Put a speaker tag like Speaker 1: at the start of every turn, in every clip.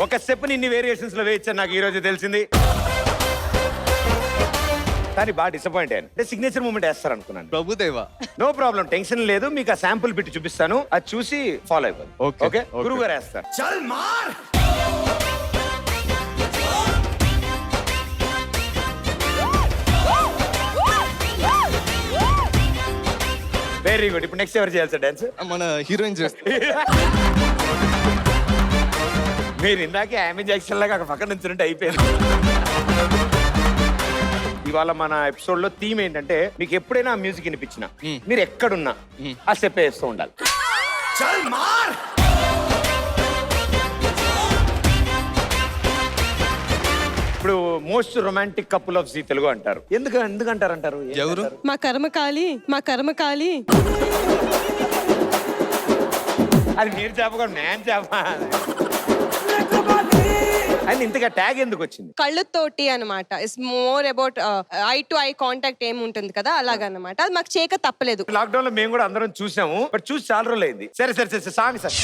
Speaker 1: ఒక స్టెప్ ని ఇన్ని వేరియేషన్స్ లో వేయచ్చని నాకు ఈ రోజు తెలిసింది. కానీ బాగా డిసప్పాయింట్ అయ్యాను. అంటే సిగ్నేచర్ మూమెంట్ వేస్తారు అనుకున్నాను.
Speaker 2: ప్రభుదేవా.
Speaker 1: నో ప్రాబ్లం, టెన్షన్ లేదు. మీకు ఆ శాంపుల్ బిట్ చూపిస్తాను, అది చూసి ఫాలో అయిపోదు.
Speaker 2: Okay,
Speaker 1: okay
Speaker 2: okay.
Speaker 1: గురువు గారు వేస్తారు. చల్ మార్. Very good. ఇప్పుడు నెక్స్ట్ ఎవరు చేయాలి సార్ డాన్స్?
Speaker 2: మన హీరోయిన్ చేస్తారు.
Speaker 1: మీరు ఇందాకే ఆమె జాక్సన్ లాగా అక్కడ పక్కన నుంచి అయిపోయింది. ఇవాళ మన ఎపిసోడ్ లో థీమ్ ఏంటంటే, మీకు ఎప్పుడైనా మ్యూజిక్ వినిపించినా మీరు ఎక్కడున్నా ఆ స్టెప్ వేస్తూ ఉండాలి. చల్ మార్. ఇప్పుడు most romantic couple of Zee Telugu అంటారు. ఎందుకు అంటారు?
Speaker 2: ఎవరు?
Speaker 3: మా కర్మకాలి.
Speaker 1: అది మీరు చెప్పకుండా నేను చెప్పా. అండ్ ఇంతగా ట్యాగ్ ఎందుకు వచ్చింది?
Speaker 3: కళ్ళతోటి అనమాట. It's more about I to eye contact ఏముంటుంది కదా, అలాగనమాట. అది మాకు చేయక తప్పలేదు.
Speaker 1: లాక్డౌన్ లో మేము కూడా అందరం చూసాము, బట్ చూసి చాలా రోజులు అయింది. సరే సాంగ్ సార్.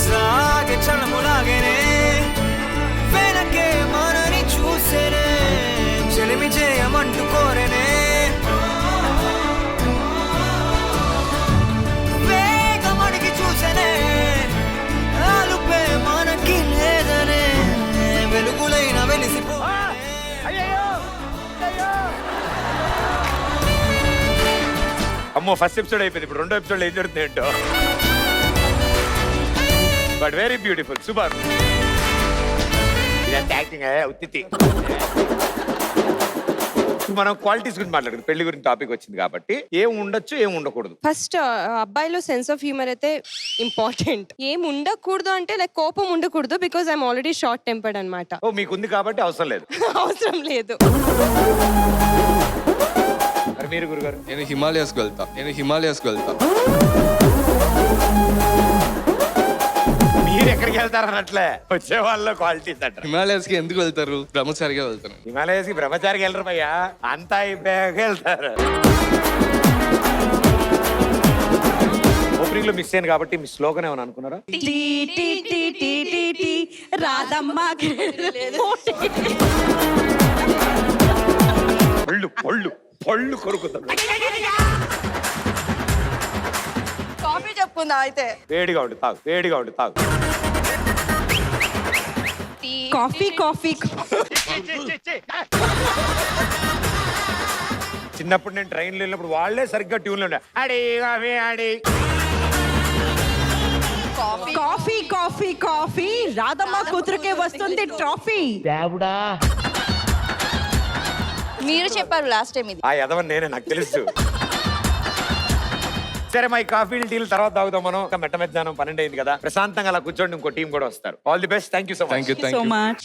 Speaker 4: సాగే చలములాగేనే వెనకే మనని చూసేనే చెలిమి చేయమంటూ కోరేనే వేగమడికి చూసేనే ఆలుపే మనకి లేదనే వెలుగులైన వెలిసిపో.
Speaker 1: అమ్మో, ఫస్ట్ ఎపిసోడ్ అయిపోయింది. ఇప్పుడు రెండో ఎపిసోడ్ ఏం జరుగుతుంది ఏంటో. But very beautiful, super. ఇదంతా యాక్టింగ్ ఉత్తి. మనం క్వాలిటీస్ గురించి మాట్లాడుకుందాం. పెళ్లి గురించి టాపిక్ వచ్చింది కాబట్టి ఏం ఉండొచ్చు, ఏం ఉండకూడదు.
Speaker 3: ఫస్ట్ అబ్బాయిలో సెన్స్ ఆఫ్ హ్యూమర్ అయితే ఇంపార్టెంట్. ఏం ఉండకూడదు అంటే లైక్ కోపం ఉండకూడదు, because I'm already short tempered అనమాట.
Speaker 1: ఓ, మీకు ఉంది కాబట్టి అవసరం లేదు.
Speaker 3: అవసరం లేదు.
Speaker 1: మరి మీరు గురుగారు?
Speaker 2: నేను హిమాలయాస్కి వెళ్తా.
Speaker 1: మీరు ఎక్కడికి వెళ్తారు అన్నట్లే, వచ్చే వాళ్ళ క్వాలిటీస్ అంటారు.
Speaker 2: హిమాలయాస్కి ఎందుకు వెళ్తారు? బ్రహ్మచారిగా వెళ్తాను.
Speaker 1: హిమాలయస్ కి బ్రహ్మచారికి వెళ్ళరు భయ్యా, అంతా అయిపోయాక వెళ్తారు. ఓపెనింగ్ లో మిస్ అయ్యాను కాబట్టి మీ స్లోగన్ ఏమని అనుకున్నారా?
Speaker 3: రాధమ్మ
Speaker 1: పళ్ళు కొరుకుతాం.
Speaker 3: కాఫీ చెప్పుకుందా అయితే?
Speaker 1: వేడిగా ఉండు తాగు.
Speaker 3: కాఫీ.
Speaker 1: చిన్నప్పుడు నేను ట్రైన్లో వెళ్ళినప్పుడు వాళ్ళే సరిగ్గా ట్యూన్లో ఉండే ఆడి
Speaker 5: కాఫీ రాధమ్మ కూతురుకే వస్తుంది ట్రాఫీ.
Speaker 6: మీరు చెప్పారు లాస్ట్ టైం ఇది.
Speaker 1: ఆ యదవని నేనే, నాకు తెలుసు. సరే, మా కాఫీ టీలు తర్వాత తాగుతాం మనం. మెట్ట మధ్యాహ్నం 12 అయింది కదా, ప్రశాంతంగా అలా కూర్చోండి. ఇంకో టీం కూడా వస్తారు. All the best. Thank you so much.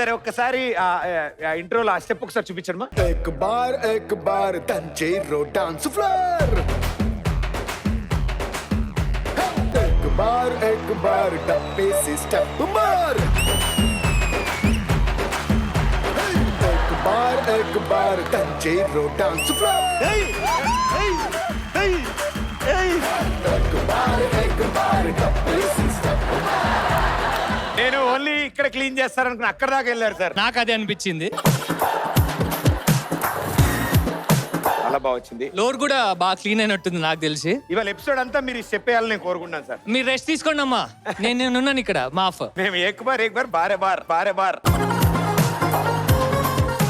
Speaker 1: సరే ఒక్కసారి ఇంట్రోలో ఆ స్టెప్ ఒకసారి చూపించండి.
Speaker 7: एक बार तंजीरो डांस फ्लोर. एक बार डब्बे से स्टेप मार. एक बार तंजीरो डांस फ्लोर. एक बार डब्बे से स्टेप मार.
Speaker 1: నేను ఓన్లీ ఇక్కడ క్లీన్ చేస్తారనుకున్నా, అక్కడ దాకా వెళ్ళారు సార్.
Speaker 8: నాకు అదే అనిపించింది.
Speaker 1: చాలా బాగా వచ్చింది.
Speaker 8: ఫ్లోర్ కూడా బాగా క్లీన్ అయినట్టుంది నాకు తెలిసి.
Speaker 1: ఇవాళ ఎపిసోడ్ అంతా మీరు స్టెప్ వేయాలని నేను కోరుకుంటున్నాను సార్.
Speaker 8: మీరు రెస్ట్ తీసుకోండి అమ్మా, నేను ఉన్నాను ఇక్కడ. మాఫ్.
Speaker 1: మేము ఏక్ బార్ బారే బార్.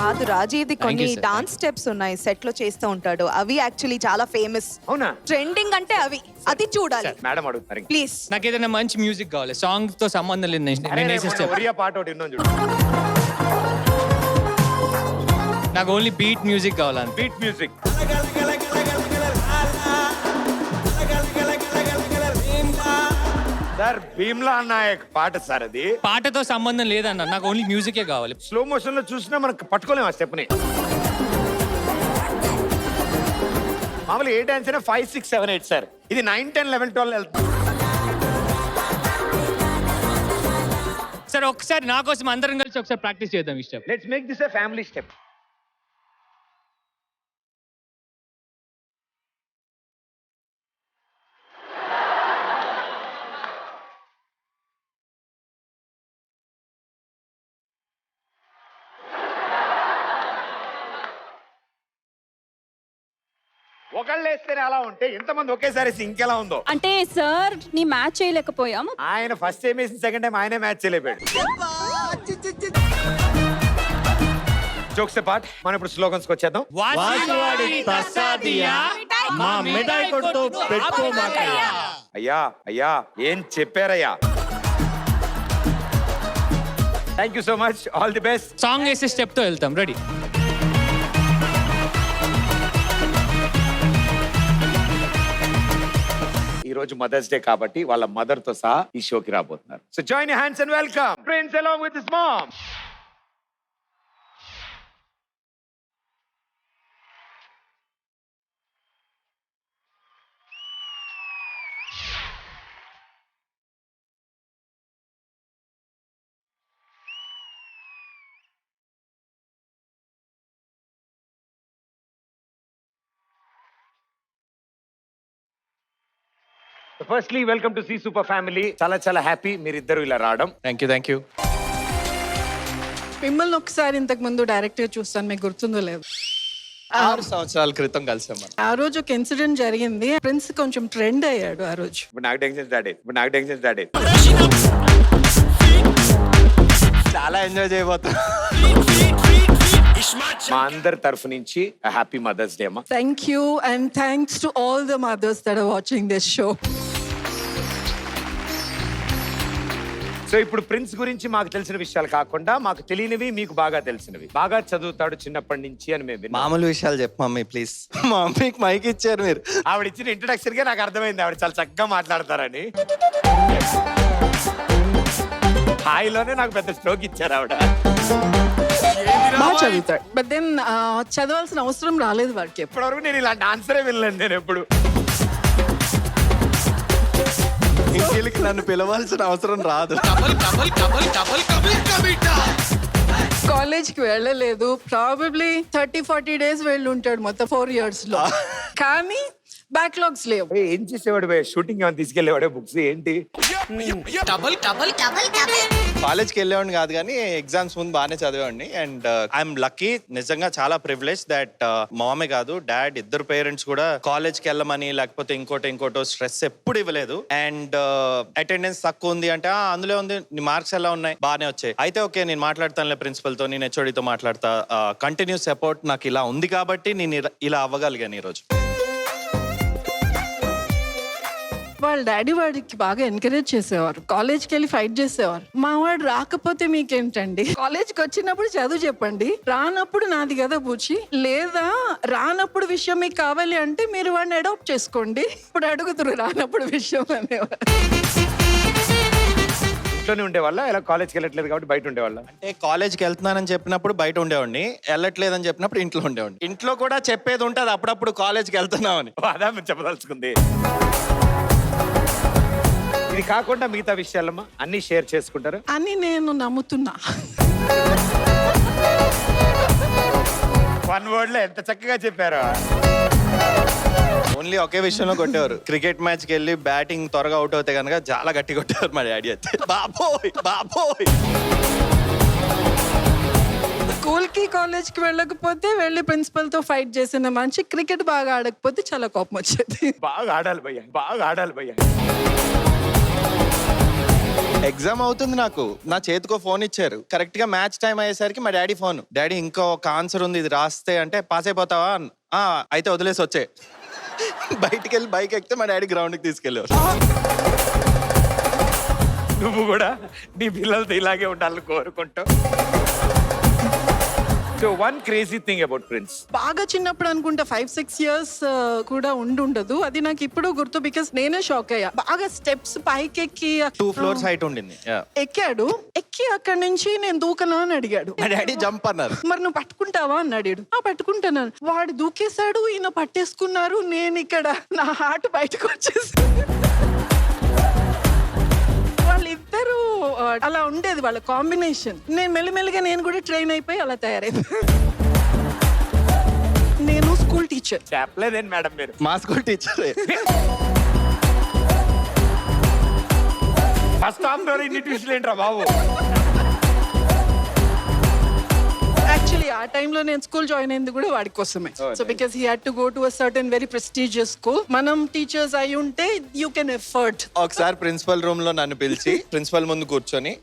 Speaker 5: కాదు రాజీ, ఇది కొన్ని డాన్స్ స్టెప్స్ ఉన్నాయి సెట్ లో చేస్తూ ఉంటాడు. అవి యాక్చువల్లీ చాలా ఫేమస్.
Speaker 1: అవునా?
Speaker 5: ట్రెండింగ్ అంటే అవి, అది చూడాలి.
Speaker 1: మేడం అడుగుతారు
Speaker 5: ప్లీజ్.
Speaker 8: నాకు ఏదైనా మంచి మ్యూజిక్ కావాలి, సాంగ్ తో సంబంధం లేదు.
Speaker 1: ఒరియా పాట ఒకటి విన్నాం చూడు.
Speaker 8: నాకు ఓన్లీ బీట్ మ్యూజిక్ కావాలి.
Speaker 1: Beat music. Sir Bheemla Nayak పాట సార్, అది
Speaker 8: పాటతో సంబంధం లేదన్న, నాకు ఓన్లీ మ్యూజికే కావాలి.
Speaker 1: స్లో మోషన్ లో చూసినా మనకు పట్టుకోలేము ఆ స్టెప్ ని. మామూలు ఏ డాన్స్ అయినా 5, 6, 7, 8 సార్. ఇది 9, 10, 11, 12 వెళ్తుంది.
Speaker 8: సరే ఒకసారి నా కోసం అందరం కలిసి ఒకసారి ప్రాక్టీస్ చేద్దాం ఈ step.
Speaker 1: Let's make this a family step. ఒకళ్ళు వేస్తేనే అలా ఉంటే ఇంతమంది ఒకేసారి వేస్తే ఇంకెలా ఉందో.
Speaker 6: అంటే సార్ నీ మ్యాచ్ చేయలేకపోయాం.
Speaker 1: ఆయన ఫస్ట్ టైం వేసిన సెకండ్ టైం ఆయనే మ్యాచ్ చేయలేపాడు. జోక్స్ పార్ట్ మనం ఇప్పుడు స్లోగన్స్ వచ్చేద్దాం.
Speaker 8: వాసివాడి ప్రసాదియా మా మిఠాయి కొట్టు పెట్టుకోమాకయ్యా.
Speaker 1: అయ్యా అయ్యా ఏం చెప్పారయ్యా. Thank you so much, all the best.
Speaker 8: Song వేసే స్టెప్ తో వెళ్తాం. రెడీ?
Speaker 1: ఈ రోజు మదర్స్ డే కాబట్టి వాళ్ళ మదర్ తో సహా ఈ షోకి రాబోతున్నారు. So join your hands and welcome prince along with his mom. Firstly welcome to Zee super family. చాలా చాలా హ్యాపీ మీరిద్దరు ఇలా రావడం.
Speaker 2: Thank you.
Speaker 9: మిమ్మల్ని ఒకసారి ఇంతకు ముందు డైరెక్ట్ గా చూస్తాను, మీకు గుర్తుందో లేదు.
Speaker 2: 6 సంవత్సరాల క్రితం కలిసాం మనం.
Speaker 9: ఆ రోజు ఒక ఇన్సిడెంట్ జరిగింది. ప్రిన్స్ కొంచెం ట్రెండ్ అయ్యాడు ఆ రోజు.
Speaker 1: ఇప్పుడు నాకు టెన్షన్ స్టార్ట్ అయ్యింది.
Speaker 2: చాలా ఎంజాయ్ చేయబోతున్నా.
Speaker 1: మా అందరి తరఫు నుంచి హ్యాపీ మదర్స్ డే అమ్మా.
Speaker 9: Thank you and thanks to all the mothers that are watching this show.
Speaker 1: So ఇప్పుడు ప్రిన్స్ గురించి మాకు తెలిసిన విషయాలు కాకుండా మాకు తెలియనివి మీకు బాగా తెలిసినవి. బాగా చదువుతాడు చిన్నప్పటి నుంచి అని మేము విన్నాం.
Speaker 2: మామూలు విషయాలు చెప్పు మమ్మీ ప్లీజ్. మా మమ్మీకి మైక్ ఇచ్చారు మీరు.
Speaker 1: ఆవిడ ఇచ్చిన ఇంట్రొడక్షన్ గా నాకు అర్థమైంది ఆవిడ చాలా చక్కగా మాట్లాడతారని. హాయిలోనే నాకు పెద్ద స్ట్రోక్ ఇచ్చారు ఆవిడ.
Speaker 9: బాగా చదువుతాడు, బట్ దెన్ చదవాల్సిన అవసరం రాలేదు వాడికి.
Speaker 1: ఇప్పటివరకు నేను ఇలాంటి ఆన్సరే వినలేను నేను ఎప్పుడు.
Speaker 2: ఇంటికి నన్ను పిలవాల్సిన అవసరం రాదు.
Speaker 9: కాలేజ్కి వెళ్ళలేదు, ప్రాబబ్లీ 30-40 డేస్ వెళ్ళి ఉంటాడు మొత్తం 4 years లో. కానీ బ్యాక్లాగ్స్ లేవు.
Speaker 1: ఏం చేసేవాడు? షూటింగ్ ఏమైనా తీసుకెళ్లేవాడే? బుక్స్ ఏంటి?
Speaker 2: కాలేజ్కి వెళ్ళేవాడిని కాదు కానీ ఎగ్జామ్స్ ముందు బాగానే చదివేవాడిని. అండ్ ఐఎమ్ లక్కీ, నిజంగా చాలా ప్రివిలేజ్ దట్ మామే కాదు డాడ్ ఇద్దరు పేరెంట్స్ కూడా కాలేజ్కి వెళ్ళమని లేకపోతే ఇంకోటో స్ట్రెస్ ఎప్పుడు ఇవ్వలేదు. అండ్ అటెండెన్స్ తక్కువ ఉంది అంటే అందులో ఉంది, నీ మార్క్స్ ఎలా ఉన్నాయి, బాగానే వచ్చాయి, అయితే ఓకే నేను మాట్లాడతానులే ప్రిన్సిపల్ తో, నేను హెచ్ఓడితో మాట్లాడతా. కంటిన్యూస్ సపోర్ట్ నాకు ఇలా ఉంది కాబట్టి నేను ఇలా అవ్వగలిగాను ఈరోజు.
Speaker 9: వాళ్ళ డాడీ వాడికి బాగా ఎంకరేజ్ చేసేవారు. కాలేజ్కి వెళ్ళి ఫైట్ చేసేవారు. మా వాడు రాకపోతే మీకేంటండి, కాలేజ్కి వచ్చినప్పుడు చదువు చెప్పండి, రానప్పుడు నాది కదా బూచి, లేదా రానప్పుడు విషయం మీకు కావాలి అంటే మీరు వాడిని అడాప్ట్ చేసుకోండి. ఇప్పుడు అడుగుతున్నారు రానప్పుడు విషయం అనేవారు.
Speaker 1: ఇంట్లోనే ఉండేవాళ్ళ? ఇలా కాలేజ్కి వెళ్ళట్లేదు కాబట్టి బయట ఉండేవాళ్ళ?
Speaker 2: అంటే కాలేజ్కి వెళ్తున్నానని చెప్పినప్పుడు బయట ఉండేవాడిని, వెళ్ళట్లేదని చెప్పినప్పుడు ఇంట్లో ఉండేవాడిని. ఇంట్లో కూడా చెప్పేది ఉంటుంది అప్పుడప్పుడు కాలేజ్కి వెళ్తున్నామని.
Speaker 1: అదా మీరు చెప్పదలుచుకుంది. ఇది కాకుండా మిగతా విషయాలమ్మా అన్ని షేర్ చేసుకుంటారు
Speaker 9: అని నేను నమ్ముతున్నా.
Speaker 1: వన్ వర్డ్ లో ఎంత చక్కగా చెప్పారు.
Speaker 2: ఓన్లీ ఒకే విషయంలో కొట్టేవారు, క్రికెట్ మ్యాచ్కి వెళ్ళి బ్యాటింగ్ త్వరగా అవుట్ అవుతే కనుక చాలా గట్టి కొట్టేవారు మా డాడీ అయితే. బాబోయ్ బాబోయ్.
Speaker 9: స్కూల్ కి కాలేజ్ కి వెళ్ళకపోతే వెళ్ళి ప్రిన్సిపల్ తో ఫైట్ చేసిన మంచి, క్రికెట్ బాగా ఆడకపోతే చాలా కోపం వచ్చేది.
Speaker 1: బాగా ఆడాలి భయ్యా.
Speaker 2: ఎగ్జామ్ అవుతుంది నాకు, నా చేతికో ఫోన్ ఇచ్చారు. కరెక్ట్ గా మ్యాచ్ టైం అయ్యేసరికి మా డాడీ ఫోన్, డాడీ ఇంకో ఒక ఆన్సర్ ఉంది ఇది రాస్తే అంటే పాస్ అయిపోతావా, అయితే వదిలేసి వచ్చే. బయటికి వెళ్ళి బైక్ ఎక్కితే మా డాడీ గ్రౌండ్ కి తీసుకెళ్ళారు.
Speaker 1: నువ్వు కూడా నీ పిల్లలతో ఇలాగే ఉండాలని కోరుకుంటావు. So one crazy thing about prince,
Speaker 9: బాగా చిన్నప్పుడు అనుకుంటా 5-6 years కూడా ఉండదు. అది నాకు ఇప్పుడు గుర్తు, బికాస్ నేనే షాక్ అయ్యా. బాగా స్టెప్స్ పైకి ఎక్కి
Speaker 2: 2 floors హైట్ ఉండింది.
Speaker 9: ఎక్కాడు, ఎక్కి అక్కడి నుంచి నేను దూకనా అని అడిగాడు.
Speaker 2: మా డాడీ జంప్ అన్నారు.
Speaker 9: మరి నువ్వు పట్టుకుంటావా అని అడిగాడు. పట్టుకుంటాను. వాడు దూకేశాడు, ఈయన పట్టేసుకున్నారు, నేను ఇక్కడ నా హార్ట్ బయటకు వచ్చేసి. వాళ్ళిద్దరూ అలా ఉండేది వాళ్ళ కాంబినేషన్. నేను మెల్లిమెల్లిగా నేను కూడా ట్రైన్ అయిపోయి అలా తయారైపోయాను. నేను స్కూల్ టీచర్.
Speaker 1: చెప్పలేదేంటి మేడం మీరు?
Speaker 2: మా స్కూల్ టీచర్.
Speaker 1: ఫస్ట్ హాఫ్ లో ఇన్ని ట్విస్టులు ఏంట్రా బాబు?
Speaker 9: యాక్చువల్లీ ఆ టైంలో నేను స్కూల్ జాయిన్ అయింది కూడా వాడి కోసమే. So because he had to go to a certain very prestigious school. మనం టీచర్స్ అయి ఉంటే యూ కెన్ ఎఫర్ట్.
Speaker 2: ఒకసారి ప్రిన్సిపల్ రూమ్ లో నన్ను పిలిచి ప్రిన్సిపల్ ముందు కూర్చొని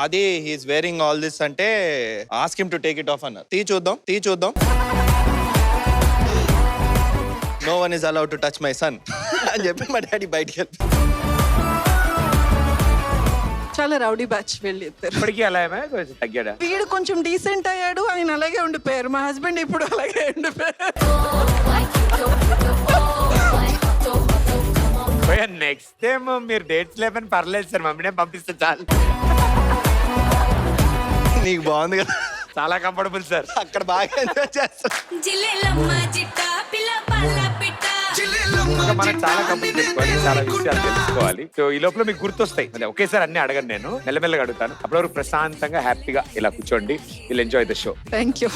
Speaker 2: అది హీస్ వేరింగ్ ఆల్ దిస్ అంటే ask him to take it off అన్నారు. తీ చూద్దాం no one is allowed to touch my son అని చెప్పి మా డాడీ బయటికి వెళ్ళి
Speaker 9: చాలా రౌడీ బ్యాచ్ వెళ్ళి ఇద్దరు.
Speaker 1: ఇప్పటికీ అలా ఏమే కొంచెం తగ్గాడా?
Speaker 9: వీడు కొంచెం డీసెంట్ అయ్యాడు, ఆయన అలాగే ఉండిపోయారు. మా హస్బెండ్ ఇప్పుడు అలాగే ఉండిపోయారు.
Speaker 1: నెక్స్ట్ టైం మీరు డేట్స్ లేపని పర్లేదు సార్, మమ్మీనే పంపిస్తే చాలు.
Speaker 2: నీకు బాగుంది కదా,
Speaker 1: చాలా కంఫర్టబుల్ సార్.
Speaker 2: అక్కడ బాగా ఎంజాయ్ చేస్తాను.
Speaker 1: ఇంకా మనం చాలా కంపెనీ పెట్టుకోవాలి, చాలా విషయాలు తెలుసుకోవాలి. సో ఈ లోపల మీకు గుర్తొస్తాయి. అదే ఒకేసారి అన్ని అడగను, నేను మెల్లమెల్లగా అడుగుతాను. అప్పటి వరకు ప్రశాంతంగా హ్యాపీగా ఇలా కూర్చోండి. Will enjoy the show.
Speaker 9: Thank you.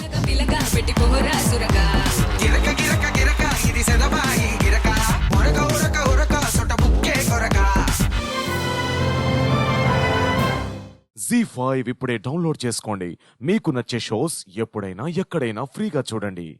Speaker 10: ZEE5 ఇప్పుడే డౌన్లోడ్ చేసుకోండి. మీకు నచ్చే షోస్ ఎప్పుడైనా ఎక్కడైనా ఫ్రీగా చూడండి.